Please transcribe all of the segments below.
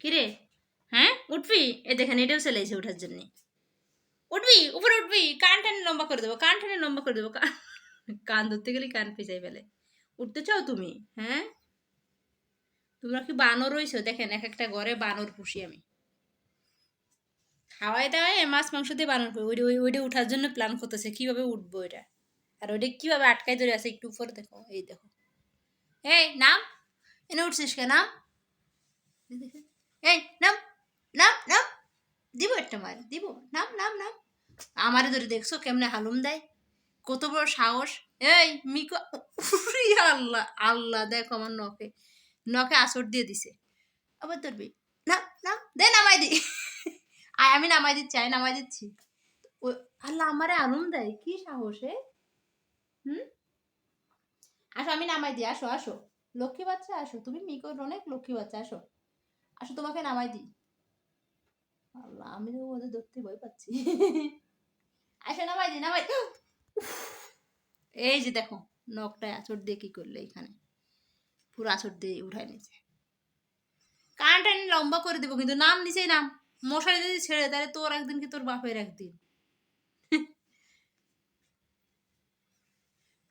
কিরে, হ্যাঁ উঠবি? এ দেখেন এটাও চলে এসে ওঠার জন্য। উঠবি, উপরে উঠবি, কান টেনে লম্বা করে দেবো, কান টেনে লম্বা করে দেবো। কান ধরতে গেলে কান পেঁচাই ফেলে। উঠতে চাও তুমি? হ্যাঁ, তোমরা কি বানর রইছো? দেখেন এক একটা ঘরে বানর পুষি আমি। খাওয়াই দাওয়াই মাছ মাংস দিয়ে বানর পুষি। ওইটা উঠার জন্য প্ল্যান করতেছে কিভাবে উঠবো এটা। আর ওইটা কিভাবে আটকাই ধরে আছে একটু উপরে দেখো, এই দেখো। এই নাম, এনে উঠছিস কে? নাম, এই নাম, নাম নাম, দিব একটা মার দিব। নাম নাম নাম। আমারে ধরে দেখছো কেমনে হালুম দেয়, কত বড় সাহস। এই মিকো, উরি আল্লাহ আল্লাহ, দেখো আমার নখে নখে আছর দিয়ে দিছে। আবার ধরবি? না না, দে নামাই দি। আয় আমি নামাই দিচ্ছি, আয় নামাই দিচ্ছি। ও আল্লাহ, আমারে আলুম দেয়, কি সাহসে। হুম, আসো আমি নামাই দিই, আসো আসো। লক্ষ্মী বাচ্চা আসো, তুমি মিকোর অনেক লক্ষ্মী বাচ্চা, আসো আসো, তোমাকে নামাই দিই। আল্লাহ, আমি তো ওদের ধরতে ভয় পাচ্ছি। আসো নামাই দি, নামাই। এই যে দেখো, নখটায় আঁচড় দিয়ে কি করলে এখানে, পুরো আঁচড় দিয়ে উঠাই নিছে। কান টান লম্বা করে দেবো কিন্তু, নাম নিচেই নাম। মশারি যদি ছেড়ে তাহলে তোর একদিন কি তোর বাপের একদিন।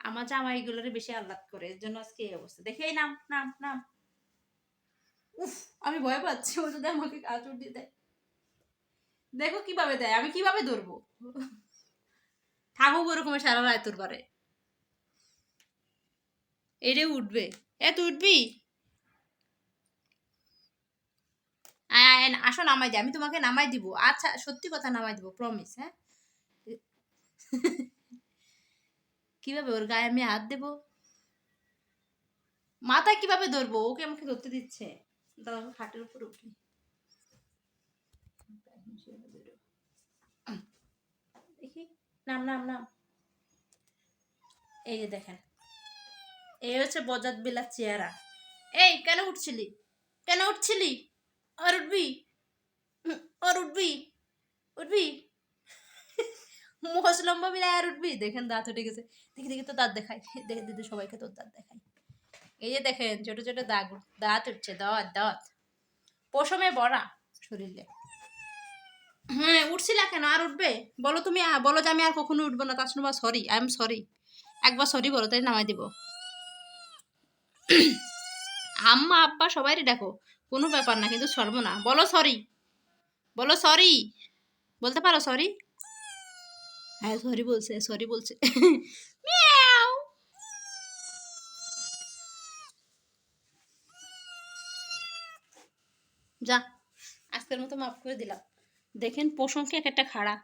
আমার জামাই এগুলোরে বেশি আহ্লাদ করে, এর জন্য আজকে এই অবস্থা। দেখে এই নাম নাম নাম। উফ, আমি ভয় পাচ্ছি, ও যদি আমাকে আঁচড় দিয়ে দেয়। দেখো কিভাবে দেয়, আমি কিভাবে ধরবো। থাকুক ওরকমের সারা রায় তোর বারে। এরে উঠবে, এ তুই উঠবি? আসো নামাই দি, আমি তোমাকে নামাই দিব। আচ্ছা সত্যি কথা, নামাই দিব, প্রমিস। হ্যাঁ, কিভাবে ওর গায়ে আমি হাত দেবো? মাথায় কিভাবে ধরবো? ওকে আমাকে ধরতে দিচ্ছে। দাদা খাটের উপর উঠি। দেখি, নাম নাম নাম। এই যে দেখেন, এই হচ্ছে বজাত বিলার চেহারা। এই কেন উঠছিলি, কেন উঠছিলি? আর উঠবি? আর উঠবি? উঠবি? মুখোশ লম্বা বিলাই আর উঠবি? দেখেন দাঁত উঠে গেছে। দেখি দেখি তো দাঁত দেখাই, দেখে দিদি সবাইকে তোর দাঁত দেখাই। এই যে দেখেন ছোট ছোট দাগ, দাঁত উঠছে, দাঁত দাঁত পশমে ভরা শরীরে। হ্যাঁ, উঠছিলা কেন? আর উঠবে? বলো তুমি, বলো যে আমি আর কখনো উঠবো না। তার বা সরি, আই এম সরি। একবার সরি বলো, তাই নামাই দিব। আম্মা আব্বা সবাইরে দেখো, কোনো ব্যাপার না, কিন্তু সরবো না। বলো সরি, বলো সরি, বলতে পারো সরি? হ্যাঁ সরি বলছে, সরি বলছে। মিয়াও। যা, আজকের মতো মাফ করে দিলাম। দেখেন পোষণকে এক একটা খাড়া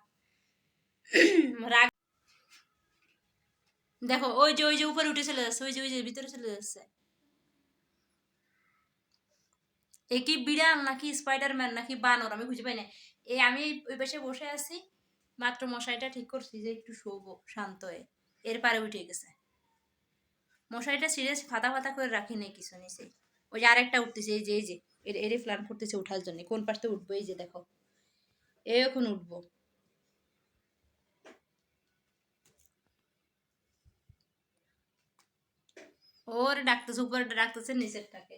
রাগ। দেখো ওই যে উপরে উঠে চলে যাচ্ছে, ওই যে ভিতরে চলে যাচ্ছে। এ কি বিড়াল নাকি স্পাইডারম্যান নাকি বানর, আমি খুঁজে পাই না। আমি ওই পাশে বসে আছি, মাত্র মশারিটা ঠিক করছি যে একটু শোবো শান্ত হয়ে, এর পারে উঠে গেছে। মশারিটা সিরিয়াস ফাতা ফাতা করে রাখি নেই কিছু নিচে। ওই যে আরেকটা উঠতেছে, এই যে এর প্ল্যান করতেছে ওঠার জন্য। কোন পাশে উঠবো? এই যে দেখো, এখন উঠবো। ওর ডাকতেছে, উপরে ডাকতেছে নিচেরটাকে।